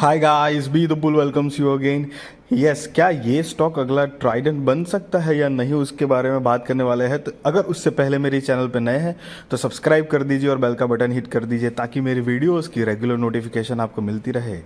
Hi guys, be the bull welcomes you again. Yes, क्या ये stock अगला Trident बन सकता है या नहीं, उसके बारे में बात करने वाले हैं। तो अगर उससे पहले मेरे चैनल पर नए हैं तो सब्सक्राइब कर दीजिए और बेल का बटन हिट कर दीजिए ताकि मेरी वीडियोस की रेगुलर नोटिफिकेशन आपको मिलती रहे।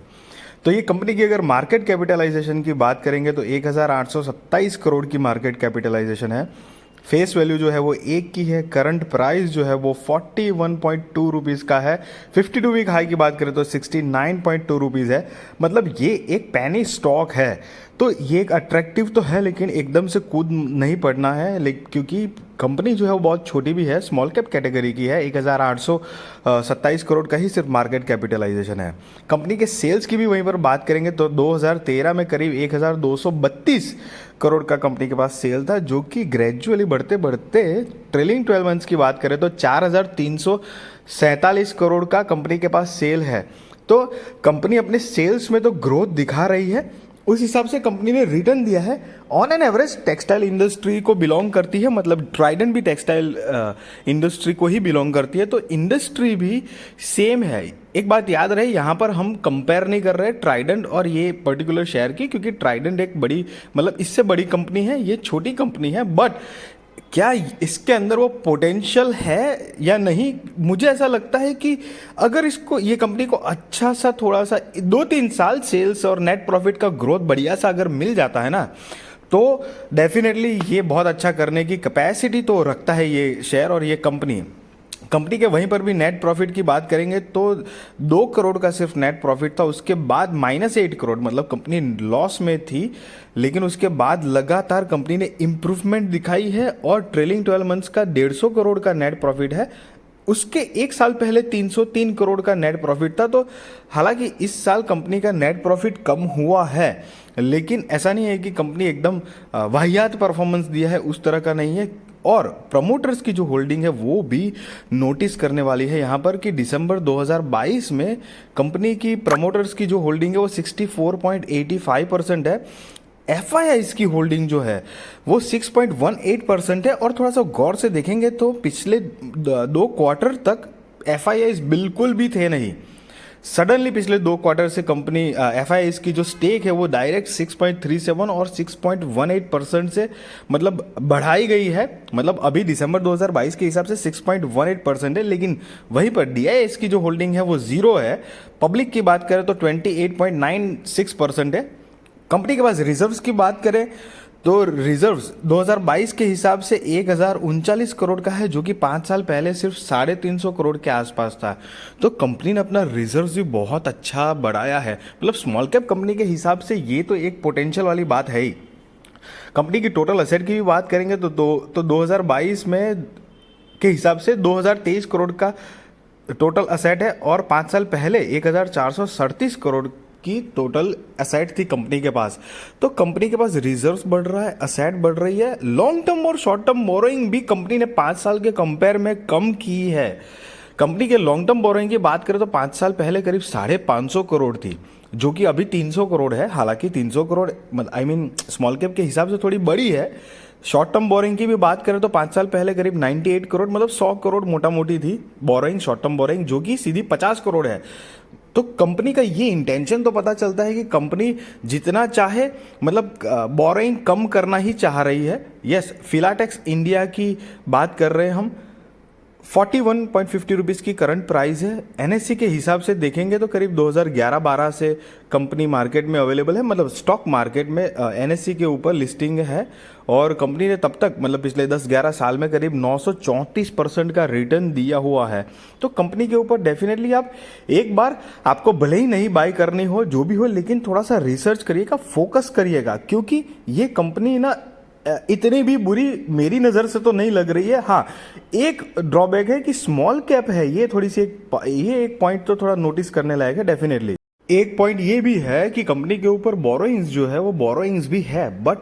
तो ये कंपनी की अगर मार्केट कैपिटलाइजेशन की बात करेंगे तो 1827 करोड़ की मार्केट कैपिटलाइजेशन है। फेस वैल्यू जो है वो एक की है। करंट प्राइस जो है वो 41.2 रुपीज़ का है। 52 वीक हाई की बात करें तो 69.2 रुपीज़ है। मतलब ये एक पैनी स्टॉक है। तो ये एक अट्रैक्टिव तो है, लेकिन एकदम से कूद नहीं पड़ना है, क्योंकि कंपनी जो है वो बहुत छोटी भी है, स्मॉल कैप कैटेगरी की है। 1827 करोड़ का ही सिर्फ मार्केट कैपिटलाइजेशन है। कंपनी के सेल्स की भी वहीं पर बात करेंगे तो 2013 में करीब 1232 करोड़ का कंपनी के पास सेल था, जो कि ग्रेजुअली बढ़ते बढ़ते ट्रेलिंग 12 मंथ्स की बात करें तो 4347 करोड़ का कंपनी के पास सेल है। तो कंपनी अपने सेल्स में तो ग्रोथ दिखा रही है, उस हिसाब से कंपनी ने रिटर्न दिया है। On an average textile industry को बिलोंग करती है, मतलब ट्राइडेंट भी टेक्सटाइल इंडस्ट्री को ही बिलोंग करती है, तो इंडस्ट्री भी सेम है। एक बात याद रहे, यहाँ पर हम कंपेयर नहीं कर रहे ट्राइडेंट और ये पर्टिकुलर शेयर की, क्योंकि ट्राइडेंट एक बड़ी, मतलब इससे बड़ी कंपनी है, ये छोटी कंपनी है। बट क्या इसके अंदर वो पोटेंशियल है या नहीं, मुझे ऐसा लगता है कि अगर इसको, ये कंपनी को अच्छा सा थोड़ा सा 2-3 साल सेल्स और नेट प्रॉफिट का ग्रोथ बढ़िया सा अगर मिल जाता है ना, तो डेफिनेटली ये बहुत अच्छा करने की कैपेसिटी तो रखता है ये शेयर और ये कंपनी। कंपनी के वहीं पर भी नेट प्रॉफिट की बात करेंगे तो 2 करोड़ का सिर्फ नेट प्रॉफिट था। उसके बाद -8 करोड़, मतलब कंपनी लॉस में थी, लेकिन उसके बाद लगातार कंपनी ने इम्प्रूवमेंट दिखाई है और ट्रेलिंग 12 मंथ्स का 150 करोड़ का नेट प्रॉफिट है। उसके एक साल पहले 303 करोड़ का नेट प्रॉफिट था। तो हालांकि इस साल कंपनी का नेट प्रॉफिट कम हुआ है, लेकिन ऐसा नहीं है कि कंपनी एकदम वाहियात परफॉर्मेंस दिया है, उस तरह का नहीं है। और प्रमोटर्स की जो होल्डिंग है वो भी नोटिस करने वाली है यहाँ पर, कि दिसंबर 2022 में कंपनी की प्रमोटर्स की जो होल्डिंग है वो 64.85% है। एफ की होल्डिंग जो है वो 6.18% है। और थोड़ा सा गौर से देखेंगे तो पिछले 2 क्वार्टर तक एफ बिल्कुल भी थे नहीं। सडनली पिछले 2 क्वार्टर से कंपनी एफ की जो स्टेक है वो डायरेक्ट 6.37 और 6.18% से मतलब बढ़ाई गई है। मतलब अभी दिसंबर 2022 के हिसाब से 6.18% है, लेकिन वहीं पर DIS की जो होल्डिंग है वो 0 है। पब्लिक की बात करें तो 28.96% है। कंपनी के पास रिजर्व्स की बात करें तो रिजर्व्स 2022 के हिसाब से 1039 करोड़ का है, जो कि 5 साल पहले सिर्फ 350 करोड़ के आसपास था। तो कंपनी ने अपना रिजर्व्स भी बहुत अच्छा बढ़ाया है। मतलब स्मॉल कैप कंपनी के हिसाब से ये तो एक पोटेंशियल वाली बात है ही। कंपनी की टोटल असेट की भी बात करेंगे तो 2022 में के हिसाब से 2023 करोड़ का टोटल असेट है, और 5 साल पहले 1437 करोड़ की टोटल असेट थी कंपनी के पास। तो कंपनी के पास रिजर्व्स बढ़ रहा है, असेट बढ़ रही है। लॉन्ग टर्म और शॉर्ट टर्म बोरोइंग भी कंपनी ने 5 साल के कंपेयर में कम की है। कंपनी के लॉन्ग टर्म बोरोइंग की बात करें तो 5 साल पहले करीब 550 करोड़ थी, जो कि अभी 300 करोड़ है। हालांकि 300 करोड़ स्मॉल कैप के हिसाब से थोड़ी बड़ी है। शॉर्ट टर्म बोरिंग की भी बात करें तो 5 साल पहले करीब 98 करोड़, मतलब 100 करोड़ मोटा मोटी थी बोरिंग, शॉर्ट टर्म बोरिंग, जो कि सीधी 50 करोड़ है। तो कंपनी का ये इंटेंशन तो पता चलता है कि कंपनी जितना चाहे, मतलब बोरिंग कम करना ही चाह रही है। यस, फिलाटेक्स इंडिया की बात कर रहे हैं हम। 41.50 रुपीज़ की करंट प्राइस है। NSE के हिसाब से देखेंगे तो करीब 2011-12 से कंपनी मार्केट में अवेलेबल है, मतलब स्टॉक मार्केट में NSE के ऊपर लिस्टिंग है। और कंपनी ने तब तक, मतलब पिछले 10-11 साल में करीब 934% का रिटर्न दिया हुआ है। तो कंपनी के ऊपर डेफिनेटली आप एक बार, आपको भले ही नहीं बाय करनी हो, जो भी हो, लेकिन थोड़ा सा रिसर्च करिएगा, फोकस करिएगा, क्योंकि ये कंपनी ना इतनी भी बुरी मेरी नज़र से तो नहीं लग रही है। हाँ, एक ड्रॉबैक है कि स्मॉल कैप है, ये थोड़ी सी एक पॉइंट तो थोड़ा नोटिस करने लायक है डेफिनेटली। एक पॉइंट ये भी है कि कंपनी के ऊपर बोरोइंग्स जो है वो बोरोइंग्स भी है, बट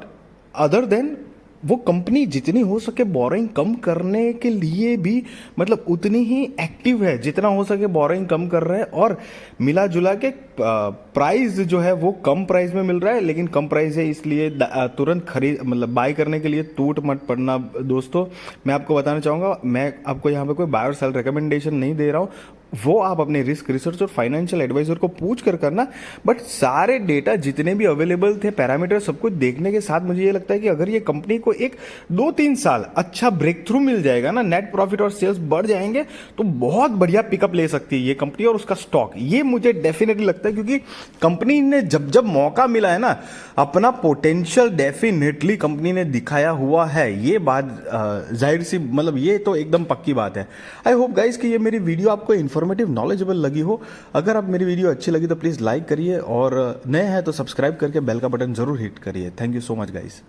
अदर देन वो कंपनी जितनी हो सके बोरिंग कम करने के लिए भी, मतलब उतनी ही एक्टिव है जितना हो सके बोरिंग कम कर रहे हैं। और मिला जुला के प्राइस जो है वो कम प्राइस में मिल रहा है, लेकिन कम प्राइस है इसलिए तुरंत खरीद, मतलब बाय करने के लिए टूट मत पड़ना दोस्तों। मैं आपको बताना चाहूँगा, मैं आपको यहाँ पे कोई बाय और सेल रिकमेंडेशन नहीं दे रहा हूँ। वो आप अपने रिस्क रिसर्च और फाइनेंशियल एडवाइजर को पूछ कर करना। बट सारे डेटा जितने भी अवेलेबल थे, पैरामीटर सब कुछ देखने के साथ मुझे ये लगता है कि अगर ये कंपनी को एक 2-3 साल अच्छा ब्रेक थ्रू मिल जाएगा ना, नेट प्रॉफिट और सेल्स बढ़ जाएंगे, तो बहुत बढ़िया पिकअप ले सकती है ये कंपनी और उसका स्टॉक। ये मुझे डेफिनेटली लगता है, क्योंकि कंपनी ने जब जब मौका मिला है ना, अपना पोटेंशियल डेफिनेटली कंपनी ने दिखाया हुआ है। ये बात जाहिर सी, मतलब ये तो एकदम पक्की बात है। आई होप गाइस कि ये मेरी वीडियो आपको इन्फॉर्मेटिव, नॉलेजेबल लगी हो। अगर आप मेरी वीडियो अच्छी लगी तो प्लीज़ लाइक करिए, और नए हैं तो सब्सक्राइब करके बेल का बटन जरूर हिट करिए। Thank you so much guys.